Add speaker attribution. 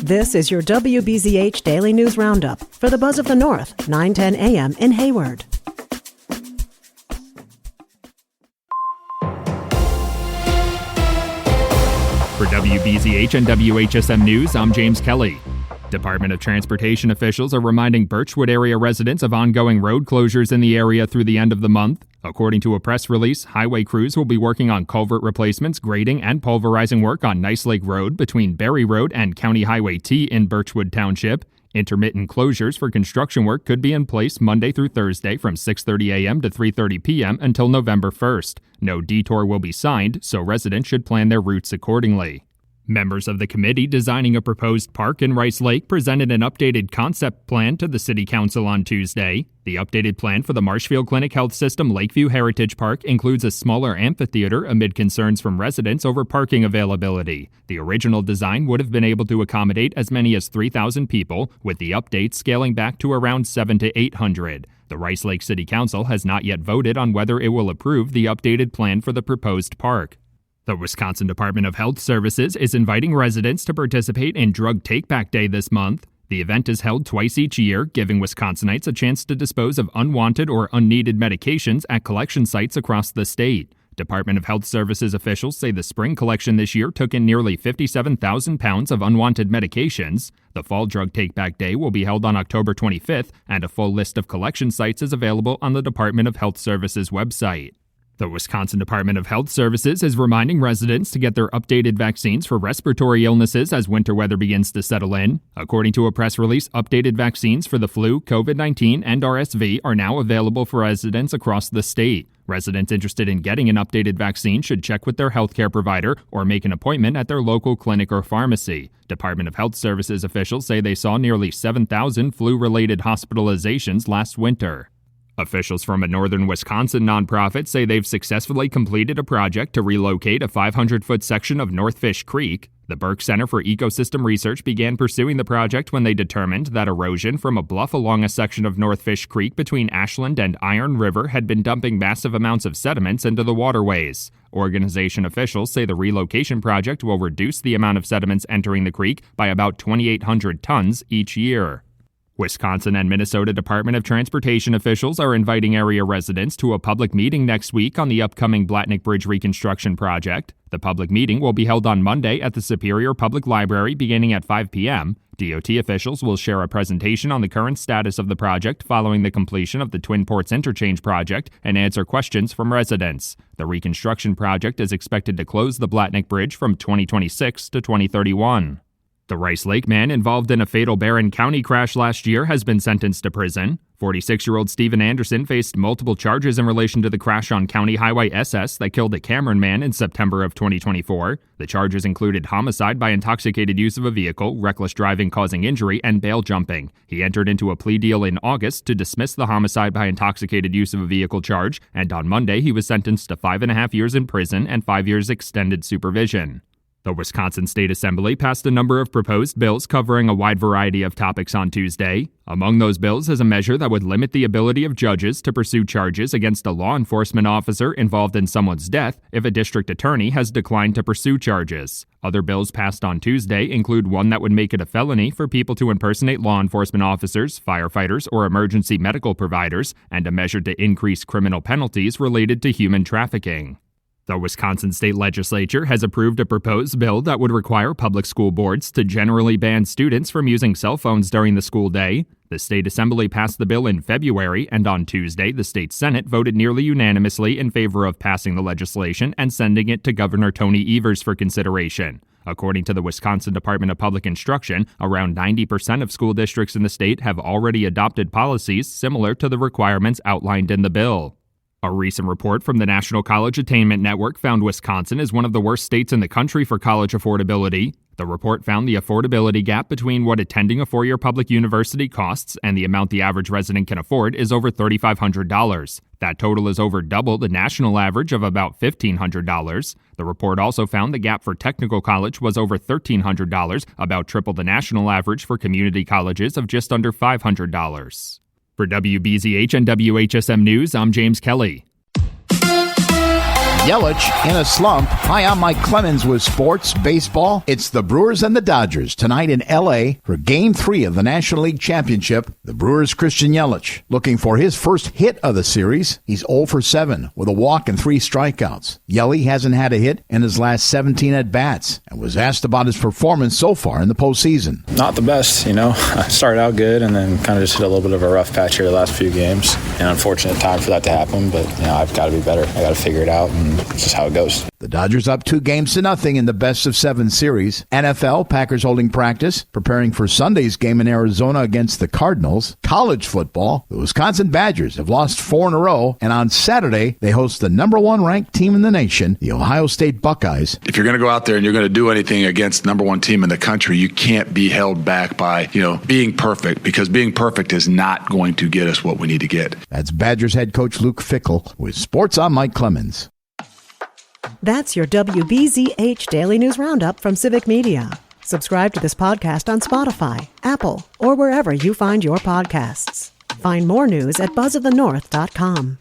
Speaker 1: This is your WBZH Daily News Roundup for the Buzz of the North, 9:10 a.m. in Hayward.
Speaker 2: For WBZH and WHSM News, I'm James Kelly. Department of Transportation officials are reminding Birchwood area residents of ongoing road closures in the area through the end of the month. According to a press release, highway crews will be working on culvert replacements, grading, and pulverizing work on Nice Lake Road between Berry Road and County Highway T in Birchwood Township. Intermittent closures for construction work could be in place Monday through Thursday from 6:30 a.m. to 3:30 p.m. until November 1st. No detour will be signed, so residents should plan their routes accordingly. Members of the committee designing a proposed park in Rice Lake presented an updated concept plan to the City Council on Tuesday. The updated plan for the Marshfield Clinic Health System Lakeview Heritage Park includes a smaller amphitheater amid concerns from residents over parking availability. The original design would have been able to accommodate as many as 3,000 people, with the update scaling back to around 700 to 800. The Rice Lake City Council has not yet voted on whether it will approve the updated plan for the proposed park. The Wisconsin Department of Health Services is inviting residents to participate in Drug Take-Back Day this month. The event is held twice each year, giving Wisconsinites a chance to dispose of unwanted or unneeded medications at collection sites across the state. Department of Health Services officials say the spring collection this year took in nearly 57,000 pounds of unwanted medications. The Fall Drug Take-Back Day will be held on October 25th, and a full list of collection sites is available on the Department of Health Services website. The Wisconsin Department of Health Services is reminding residents to get their updated vaccines for respiratory illnesses as winter weather begins to settle in. According to a press release, updated vaccines for the flu, COVID-19, and RSV are now available for residents across the state. Residents interested in getting an updated vaccine should check with their healthcare provider or make an appointment at their local clinic or pharmacy. Department of Health Services officials say they saw nearly 7,000 flu-related hospitalizations last winter. Officials from a northern Wisconsin nonprofit say they've successfully completed a project to relocate a 500-foot section of North Fish Creek. The Burke Center for Ecosystem Research began pursuing the project when they determined that erosion from a bluff along a section of North Fish Creek between Ashland and Iron River had been dumping massive amounts of sediments into the waterways. Organization officials say the relocation project will reduce the amount of sediments entering the creek by about 2,800 tons each year. Wisconsin and Minnesota Department of Transportation officials are inviting area residents to a public meeting next week on the upcoming Blatnick Bridge reconstruction project. The public meeting will be held on Monday at the Superior Public Library beginning at 5 p.m. DOT officials will share a presentation on the current status of the project following the completion of the Twin Ports Interchange project and answer questions from residents. The reconstruction project is expected to close the Blatnick Bridge from 2026 to 2031. The Rice Lake man involved in a fatal Barron County crash last year has been sentenced to prison. 46-year-old Stephen Anderson faced multiple charges in relation to the crash on County Highway SS that killed a Cameron man in September of 2024. The charges included homicide by intoxicated use of a vehicle, reckless driving causing injury, and bail jumping. He entered into a plea deal in August to dismiss the homicide by intoxicated use of a vehicle charge, and on Monday he was sentenced to 5.5 years in prison and 5 years extended supervision. The Wisconsin State Assembly passed a number of proposed bills covering a wide variety of topics on Tuesday. Among those bills is a measure that would limit the ability of judges to pursue charges against a law enforcement officer involved in someone's death if a district attorney has declined to pursue charges. Other bills passed on Tuesday include one that would make it a felony for people to impersonate law enforcement officers, firefighters, or emergency medical providers, and a measure to increase criminal penalties related to human trafficking. The Wisconsin State Legislature has approved a proposed bill that would require public school boards to generally ban students from using cell phones during the school day. The State Assembly passed the bill in February, and on Tuesday, the State Senate voted nearly unanimously in favor of passing the legislation and sending it to Governor Tony Evers for consideration. According to the Wisconsin Department of Public Instruction, around 90% of school districts in the state have already adopted policies similar to the requirements outlined in the bill. A recent report from the National College Attainment Network found Wisconsin is one of the worst states in the country for college affordability. The report found the affordability gap between what attending a four-year public university costs and the amount the average resident can afford is over $3,500. That total is over double the national average of about $1,500. The report also found the gap for technical college was over $1,300, about triple the national average for community colleges of just under $500. For WBZH and WHSM News, I'm James Kelly.
Speaker 3: Yelich in a slump. Hi, I'm Mike Clemens with sports, baseball. It's the Brewers and the Dodgers tonight in L.A. for Game 3 of the National League Championship. The Brewers' Christian Yelich looking for his first hit of the series. He's 0 for 7 with a walk and 3 strikeouts. Yelich hasn't had a hit in his last 17 at-bats and was asked about his performance so far in the postseason.
Speaker 4: Not the best, I started out good and then kind of just hit a little bit of a rough patch here the last few games. An unfortunate time for that to happen, but I've got to be better. I got to figure it out, and it's just how it goes.
Speaker 3: The Dodgers up 2-0 in the best-of-7 series. NFL, Packers holding practice, preparing for Sunday's game in Arizona against the Cardinals. College football, the Wisconsin Badgers have lost 4 in a row, and on Saturday, they host the number 1 ranked team in the nation, the Ohio State Buckeyes.
Speaker 5: If you're going to go out there and you're going to do anything against number 1 team in the country, you can't be held back by, being perfect, because being perfect is not going to get us what we need to get.
Speaker 3: That's Badgers head coach Luke Fickell with Sports. I'm Mike Clemens.
Speaker 1: That's your WBZH Daily News Roundup from Civic Media. Subscribe to this podcast on Spotify, Apple, or wherever you find your podcasts. Find more news at buzzofthenorth.com.